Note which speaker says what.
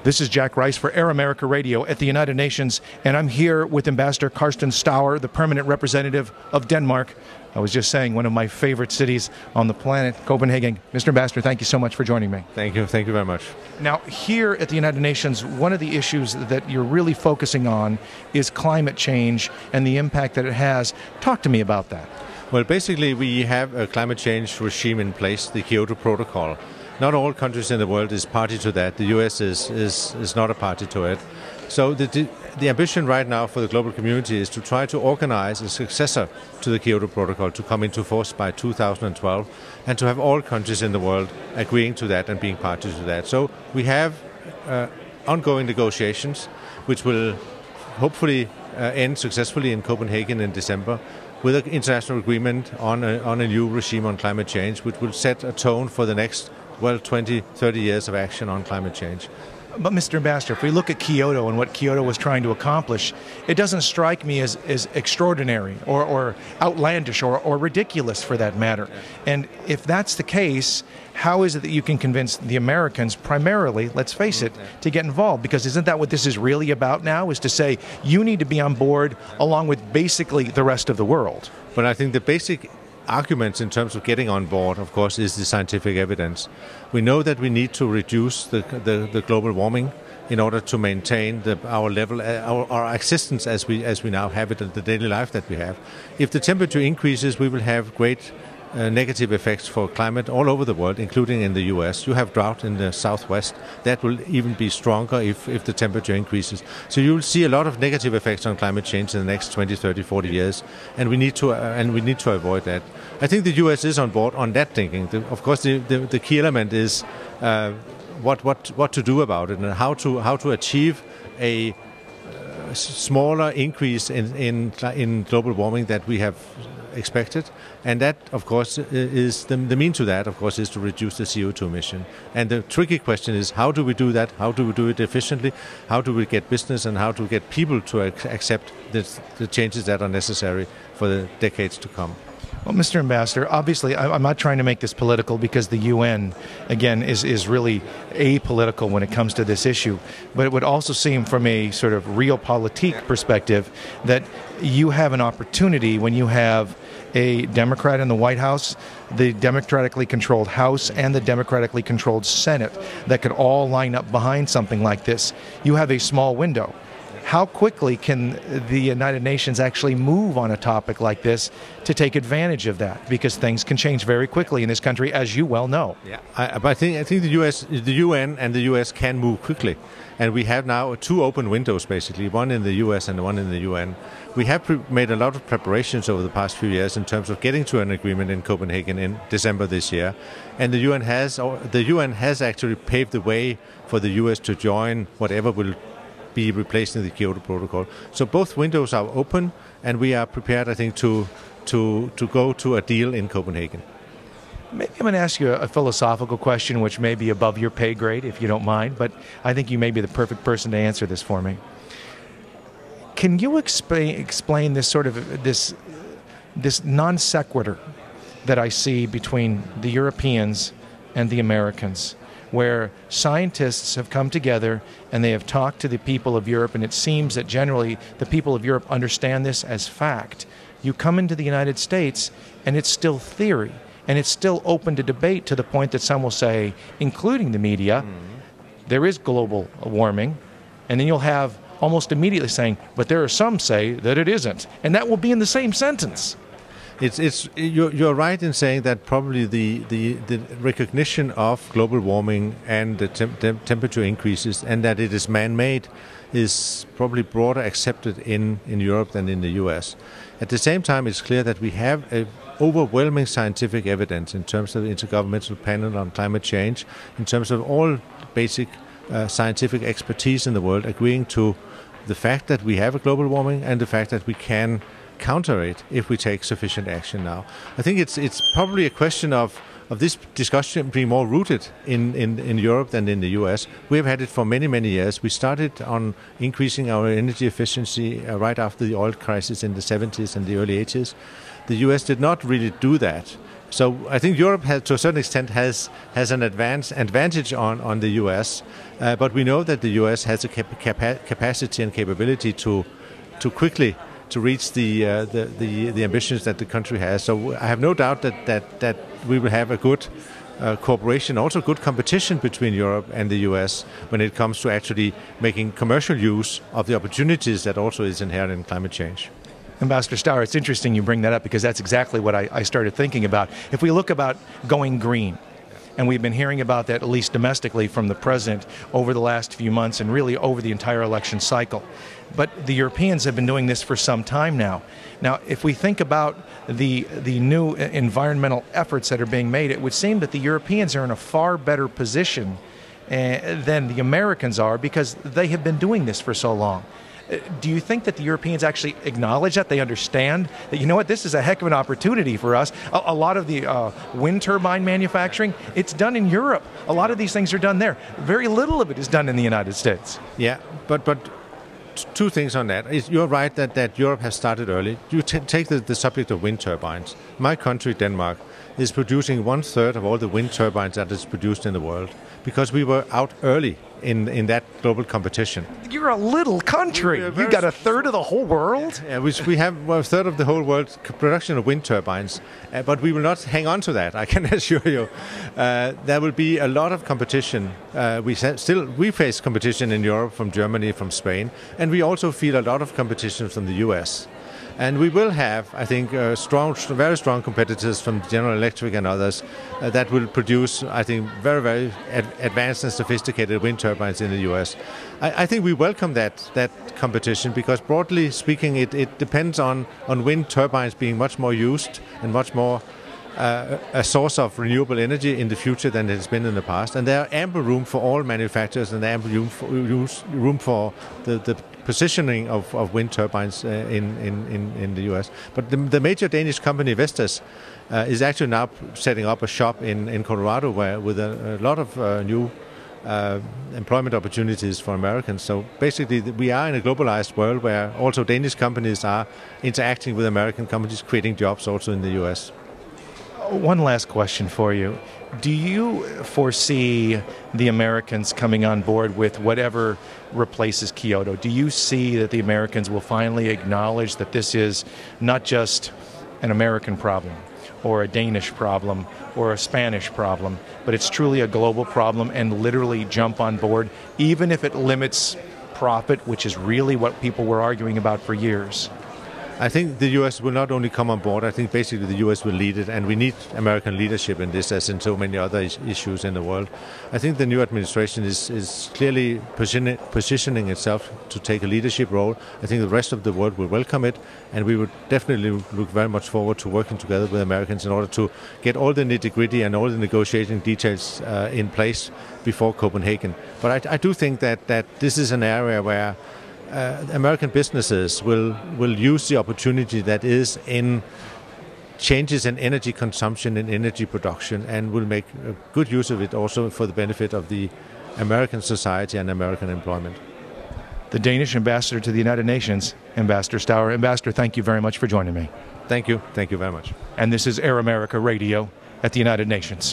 Speaker 1: This is Jack Rice for Air America Radio at the United Nations, and I'm here with Ambassador Carsten Staur, the permanent representative of Denmark. I was just saying, one of my favorite cities on the planet, Copenhagen. Mr. Ambassador, thank you so much for joining me.
Speaker 2: Thank you very much.
Speaker 1: Now, here at the United Nations, one of the issues that you're really focusing on is climate change and the impact that it has. Talk to me about that.
Speaker 2: Well, basically, we have a climate change regime in place, the Kyoto Protocol. Not all countries in the world is party to that. The US is not a party to it. So the ambition right now for the global community is to try to organize a successor to the Kyoto Protocol to come into force by 2012 and to have all countries in the world agreeing to that and being party to that. So we have ongoing negotiations which will hopefully end successfully in Copenhagen in December with an international agreement on a new regime on climate change which will set a tone for the next 20, 30 years of action on climate change.
Speaker 1: But Mr. Ambassador, if we look at Kyoto and what Kyoto was trying to accomplish, it doesn't strike me as extraordinary or outlandish or ridiculous for that matter. And if that's the case, how is it that you can convince the Americans primarily, let's face it, to get involved? Because isn't that what this is really about now, is to say you need to be on board along with basically the rest of the world?
Speaker 2: But I think the basic arguments in terms of getting on board, of course, is the scientific evidence. We know that we need to reduce the global warming in order to maintain our level, our existence as we now have it, and the daily life that we have. If the temperature increases, we will have great negative effects for climate all over the world, including in the US. You have drought in the southwest. That will even be stronger if the temperature increases. So you will see a lot of negative effects on climate change in the next 20, 30, 40 years, and we need to avoid that. I think the US is on board on that thinking. Of course, the key element is what to do about it and how to achieve a smaller increase in global warming that we have expected, and that of course is the mean to that, of course, is to reduce the CO2 emission. And the tricky question is, how do we do that? How do we do it efficiently? How do we get business and how to get people to accept the changes that are necessary for the decades to come?
Speaker 1: Well, Mr. Ambassador, obviously I'm not trying to make this political, because the UN, again, is really apolitical when it comes to this issue. But it would also seem, from a sort of realpolitik perspective, that you have an opportunity when you have a Democrat in the White House, the democratically controlled House, and the democratically controlled Senate that could all line up behind something like this. You have a small window. How quickly can the United Nations actually move on a topic like this to take advantage of that? Because things can change very quickly in this country, as you well know.
Speaker 2: Yeah, but I think the UN and the US can move quickly, and we have now two open windows, basically, one in the US and one in the UN. We have made a lot of preparations over the past few years in terms of getting to an agreement in Copenhagen in December this year, and the UN has actually paved the way for the US to join whatever will be replacing the Kyoto Protocol. So both windows are open, and we are prepared, I think, to go to a deal in Copenhagen.
Speaker 1: Maybe I'm going to ask you a philosophical question, which may be above your pay grade, if you don't mind, but I think you may be the perfect person to answer this for me. Can you explain this sort of this non sequitur that I see between the Europeans and the Americans, where scientists have come together and they have talked to the people of Europe, and it seems that generally the people of Europe understand this as fact. You come into the United States and it's still theory, and it's still open to debate, to the point that some will say, including the media, there is global warming, and then you'll have almost immediately saying, but there are some say that it isn't, and that will be in the same sentence.
Speaker 2: You're right in saying that probably the recognition of global warming and the temperature increases, and that it is man-made, is probably broader accepted in Europe than in the US. At the same time, it's clear that we have a overwhelming scientific evidence in terms of the Intergovernmental Panel on Climate Change, in terms of all basic scientific expertise in the world agreeing to the fact that we have a global warming and the fact that we can counter it if we take sufficient action now. I think it's probably a question of this discussion being more rooted in Europe than in the US. We have had it for many, many years. We started on increasing our energy efficiency right after the oil crisis in the 70s and the early 80s. The US did not really do that. So I think Europe has, to a certain extent, has an advantage on the US, but we know that the US has a capacity and capability to quickly to reach the ambitions that the country has. So I have no doubt that we will have a good cooperation, also good competition between Europe and the US when it comes to actually making commercial use of the opportunities that also is inherent in climate change.
Speaker 1: Ambassador Staur, it's interesting you bring that up because that's exactly what I started thinking about. If we look about going green, and we've been hearing about that, at least domestically, from the President over the last few months and really over the entire election cycle. But the Europeans have been doing this for some time now. Now, if we think about the new environmental efforts that are being made, it would seem that the Europeans are in a far better position than the Americans are because they have been doing this for so long. Do you think that the Europeans actually acknowledge that? They understand that, you know what, this is a heck of an opportunity for us. A lot of the wind turbine manufacturing, it's done in Europe. A lot of these things are done there. Very little of it is done in the United States.
Speaker 2: Yeah, but two things on that. You're right that Europe has started early. You take the subject of wind turbines. My country, Denmark, is producing 1/3 of all the wind turbines that is produced in the world because we were out early in that global competition.
Speaker 1: You're a little country. You got 1/3 of the whole world?
Speaker 2: Yeah, we have 1/3 of the whole world production of wind turbines, but we will not hang on to that, I can assure you. There will be a lot of competition. We face competition in Europe from Germany, from Spain, and we also feel a lot of competition from the US. And we will have, I think, very strong competitors from General Electric and others that will produce, I think, very, very advanced and sophisticated wind turbines in the US. I think we welcome that competition because, broadly speaking, it depends on wind turbines being much more used and much more a source of renewable energy in the future than it has been in the past. And there are ample room for all manufacturers and ample room for the positioning of wind turbines in the US. But the major Danish company Vestas is actually now setting up a shop in Colorado with a lot of new employment opportunities for Americans. So basically we are in a globalized world where also Danish companies are interacting with American companies, creating jobs also in the US.
Speaker 1: One last question for you. Do you foresee the Americans coming on board with whatever replaces Kyoto? Do you see that the Americans will finally acknowledge that this is not just an American problem or a Danish problem or a Spanish problem, but it's truly a global problem and literally jump on board, even if it limits profit, which is really what people were arguing about for years?
Speaker 2: I think the US will not only come on board, I think basically the US will lead it, and we need American leadership in this as in so many other issues in the world. I think the new administration is clearly positioning itself to take a leadership role. I think the rest of the world will welcome it, and we would definitely look very much forward to working together with Americans in order to get all the nitty-gritty and all the negotiating details in place before Copenhagen. But I do think that this is an area where American businesses will use the opportunity that is in changes in energy consumption and energy production and will make good use of it also for the benefit of the American society and American employment.
Speaker 1: The Danish ambassador to the United Nations, Ambassador Staur. Ambassador, thank you very much for joining me.
Speaker 2: Thank you. Thank you very much.
Speaker 1: And this is Air America Radio at the United Nations.